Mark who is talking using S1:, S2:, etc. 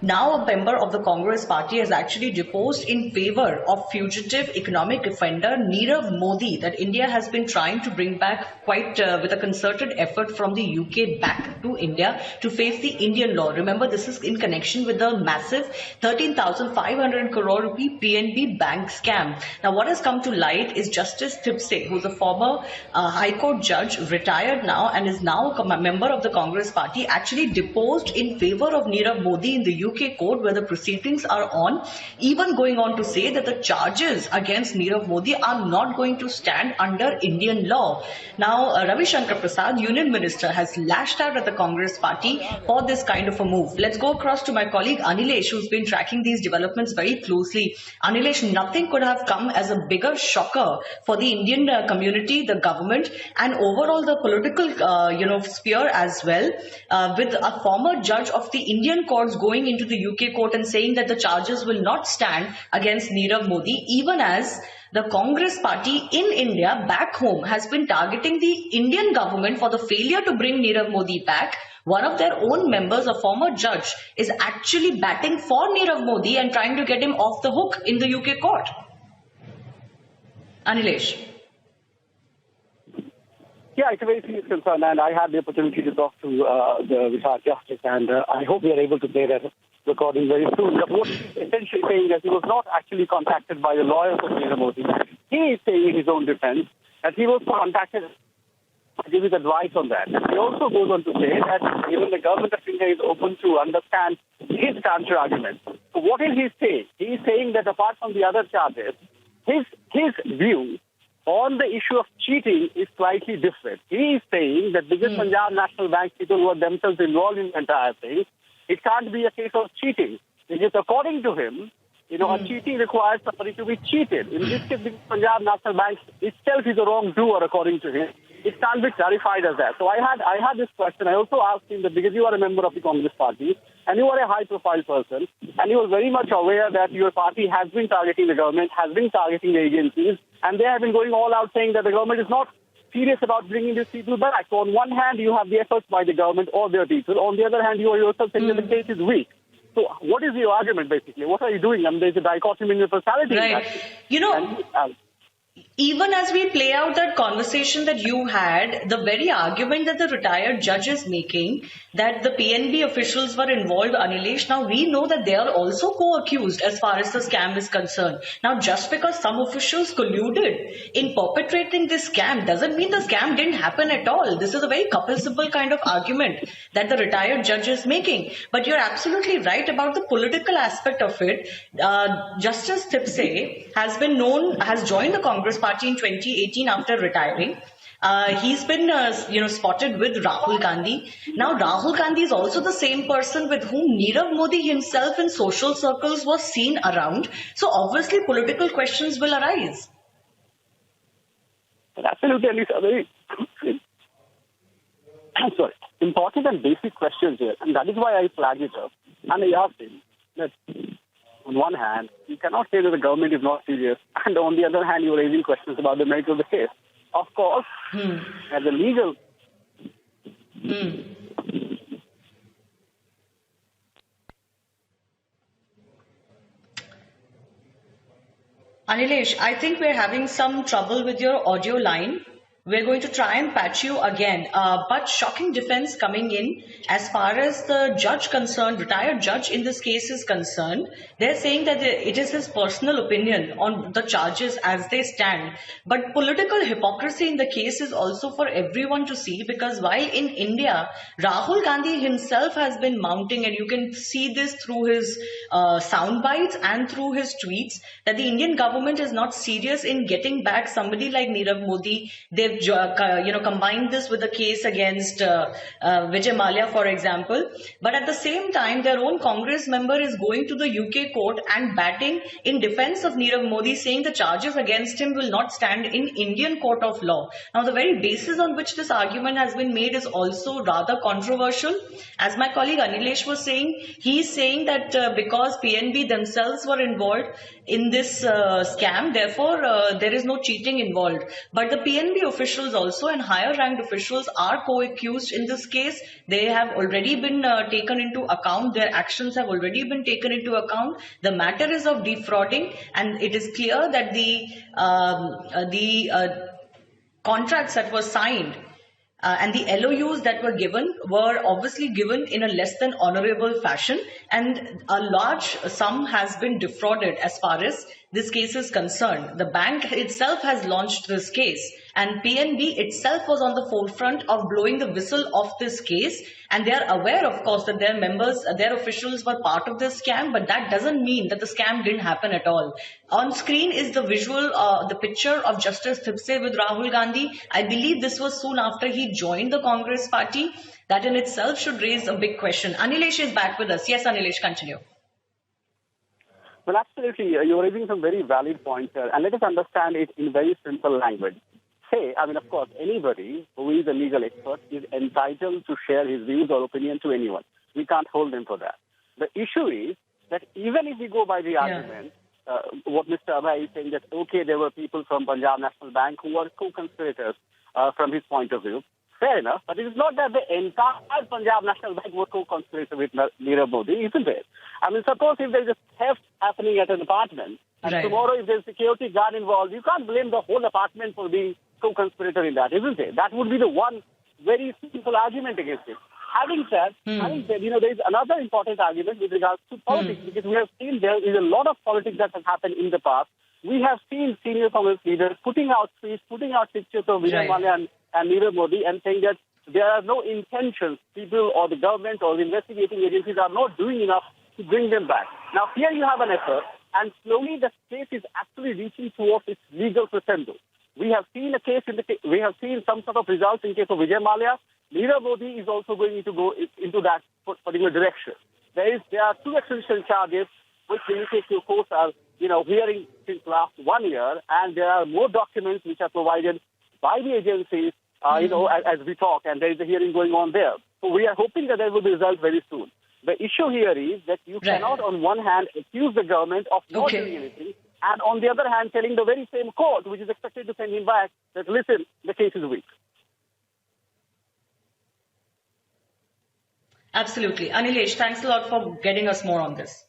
S1: Now a member of the Congress party has actually deposed in favor of fugitive economic offender Nirav Modi, that India has been trying to bring back quite with a concerted effort from the UK back to India to face the Indian law. Remember, this is in connection with the massive 13,500 crore rupee PNB bank scam. Now, what has come to light is Justice Thipse, who's a former High Court judge, retired now and is now a member of the Congress party, actually deposed in favor of Nirav Modi in the UK court where the proceedings are on, even going on to say that the charges against Nirav Modi are not going to stand under Indian law. Now, Ravi Shankar Prasad, Union Minister, has lashed out at the Congress party for this kind of a move. Let's go across to my colleague Anilesh, who's been tracking these developments very closely. Anilesh, nothing could have come as a bigger shocker for the Indian community, the government, and overall the political sphere as well, with a former judge of the Indian courts going into the UK court and saying that the charges will not stand against Nirav Modi, even as the Congress party in India back home has been targeting the Indian government for the failure to bring Nirav Modi back. One of their own members, a former judge, is actually batting for Nirav Modi and trying to get him off the hook in the UK court. Anilesh.
S2: Yeah, it's a very serious concern, and I had the opportunity to talk to the retired justice, and I hope we are able to play that recording very soon. But what he's essentially saying that he was not actually contacted by the lawyers of Nirav Modi. He is saying in his own defense that he was contacted to give his advice on that. He also goes on to say that even the government of India is open to understand his counter argument. So what is he saying? He is saying that apart from the other charges, his view on the issue of cheating is slightly different. He is saying that because Punjab National Bank people were themselves involved in the entire thing, it can't be a case of cheating. Because according to him, a cheating requires somebody to be cheated. In this case, Punjab National Bank itself is a wrongdoer, according to him. It can't be clarified as that. So I had this question. I also asked him that because you are a member of the Congress party and you are a high-profile person and you are very much aware that your party has been targeting the government, has been targeting the agencies, and they have been going all out saying that the government is not serious about bringing these people back. So on one hand, you have the efforts by the government or their people. On the other hand, you are yourself saying that the case is weak. So what is your argument, basically? What are you doing? I mean, there's a dichotomy in your personality.
S1: Right. Even as we play out that conversation that you had, the very argument that the retired judge is making, that the PNB officials were involved, Anilesh, now we know that they are also co-accused as far as the scam is concerned. Now, just because some officials colluded in perpetrating this scam doesn't mean the scam didn't happen at all. This is a very couple-simple kind of argument that the retired judge is making. But you're absolutely right about the political aspect of it. Justice Thipse has joined the Congress party in 2018 after retiring. He's been spotted with Rahul Gandhi. Now Rahul Gandhi is also the same person with whom Nirav Modi himself in social circles was seen around. So obviously political questions will arise.
S2: Absolutely, and it's a very important and basic questions here, and that is why I flagged it up. And I asked him that on one hand, you cannot say that the government is not serious, and on the other hand, you're raising questions about the merit of the case. Of course, as a legal...
S1: Anilesh, I think we're having some trouble with your audio line. We're going to try and patch you again. But shocking defense coming in as far as the judge concerned, retired judge in this case is concerned. They're saying that it is his personal opinion on the charges as they stand. But political hypocrisy in the case is also for everyone to see, because while in India, Rahul Gandhi himself has been mounting, and you can see this through his sound bites and through his tweets, that the Indian government is not serious in getting back somebody like Nirav Modi. They've combined this with the case against Vijay Mallya, for example. But at the same time, their own Congress member is going to the UK court and batting in defense of Nirav Modi, saying the charges against him will not stand in Indian court of law. Now, the very basis on which this argument has been made is also rather controversial. As my colleague Anilesh was saying, he's saying that because PNB themselves were involved in this scam, therefore there is no cheating involved. But the PNB official officials also and higher ranked officials are co-accused in this case. They have already been taken into account. Their actions have already been taken into account. The matter is of defrauding, and it is clear that the contracts that were signed and the LOUs that were given were obviously given in a less than honorable fashion, and a large sum has been defrauded as far as this case is concerned. The bank itself has launched this case, and PNB itself was on the forefront of blowing the whistle of this case, and they are aware, of course, that their members, their officials were part of this scam, but that doesn't mean that the scam didn't happen at all. On screen is the visual, the picture of Justice Thipse with Rahul Gandhi. I believe this was soon after he joined the Congress party. That in itself should raise a big question. Anilesh is back with us. Yes, Anilesh, continue.
S2: Well, absolutely. You're raising some very valid points here. And let us understand it in very simple language. Say, I mean, of course, anybody who is a legal expert is entitled to share his views or opinion to anyone. We can't hold him for that. The issue is that even if we go by the argument, what Mr. Abhay is saying that, okay, there were people from Punjab National Bank who were co-conspirators from his point of view. Fair enough, but it is not that the entire Punjab National Bank was co-conspirator with Nirav Modi, isn't it? I mean, suppose if there is a theft happening at an apartment, and tomorrow if there is a security guard involved, you can't blame the whole apartment for being co-conspirator in that, isn't it? That would be the one very simple argument against it. Having said, you know, there is another important argument with regards to politics, because we have seen there is a lot of politics that has happened in the past. We have seen senior Congress leaders putting out tweets, putting out pictures of Vijay Mallya and Nirav Modi and saying that there are no intentions, people or the government or the investigating agencies are not doing enough to bring them back. Now, here you have an effort, and slowly the case is actually reaching towards its legal crescendo. We have seen a case we have seen some sort of results in case of Vijay Mallya. Nirav Modi is also going to go into that particular direction. There are two extradition charges which the UK courts are, you know, hearing since last 1 year, and there are more documents which are provided by the agencies, you know, as we talk, and there is a hearing going on there. So we are hoping that there will be results very soon. The issue here is that you cannot, on one hand, accuse the government of not doing anything, and on the other hand, telling the very same court, which is expected to send him back, that, listen, the case is weak.
S1: Absolutely. Anilesh, thanks a lot for getting us more on this.